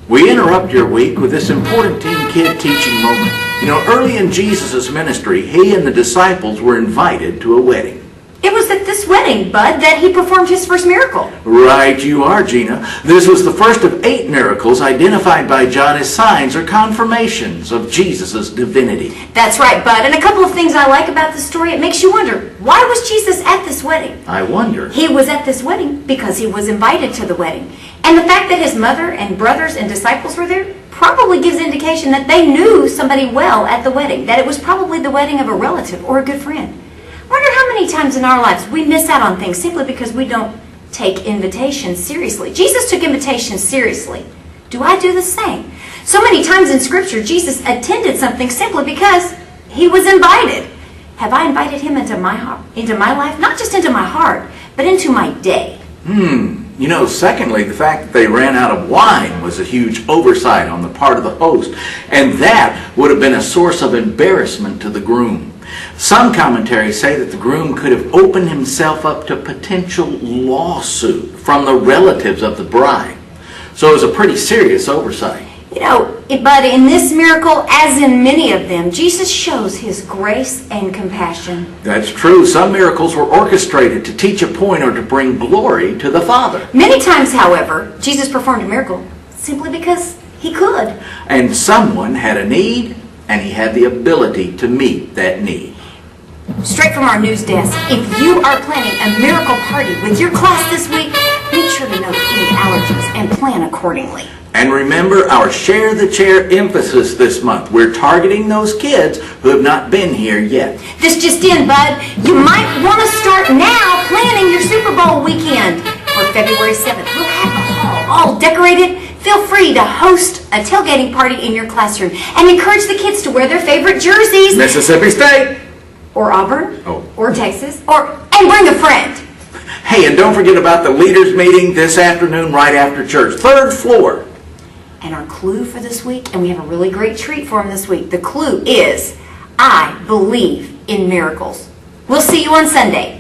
We interrupt your week with this important Teen Kid teaching moment. You know, early in Jesus' ministry, he and the disciples were invited to a wedding. It was at this wedding, Bud, that he performed his first miracle. Right you are, Gina. This was the first of 8 miracles identified by John as signs or confirmations of Jesus' divinity. That's right, Bud. And a couple of things I like about the story, it makes you wonder, why was Jesus at this wedding? I wonder. He was at this wedding because he was invited to the wedding. And the fact that his mother and brothers and disciples were there probably gives indication that they knew somebody well at the wedding, that it was probably the wedding of a relative or a good friend. I wonder how many times in our lives we miss out on things simply because we don't take invitations seriously. Jesus took invitations seriously. Do I do the same? So many times in Scripture, Jesus attended something simply because he was invited. Have I invited him into my heart, into my life? Not just into my heart, but into my day. You know, secondly, the fact that they ran out of wine was a huge oversight on the part of the host, and that would have been a source of embarrassment to the groom. Some commentaries say that the groom could have opened himself up to potential lawsuit from the relatives of the bride. So it was a pretty serious oversight. You know, but in this miracle, as in many of them, Jesus shows his grace and compassion. That's true. Some miracles were orchestrated to teach a point or to bring glory to the Father. Many times, however, Jesus performed a miracle simply because he could. And someone had a need, and he had the ability to meet that need. Straight from our news desk, if you are planning a miracle party with your class this week, make sure to note any allergies and plan accordingly. And remember our Share the Chair emphasis this month. We're targeting those kids who have not been here yet. This just in, Bud. You might want to start now planning your Super Bowl weekend. For February 7th, we'll have the hall all decorated. Feel free to host a tailgating party in your classroom and encourage the kids to wear their favorite jerseys. Mississippi State. Or Auburn. Oh. Or Texas. And bring a friend. Hey, and don't forget about the leaders meeting this afternoon right after church. 3rd floor. And our clue for this week, and we have a really great treat for them this week. The clue is, I believe in miracles. We'll see you on Sunday.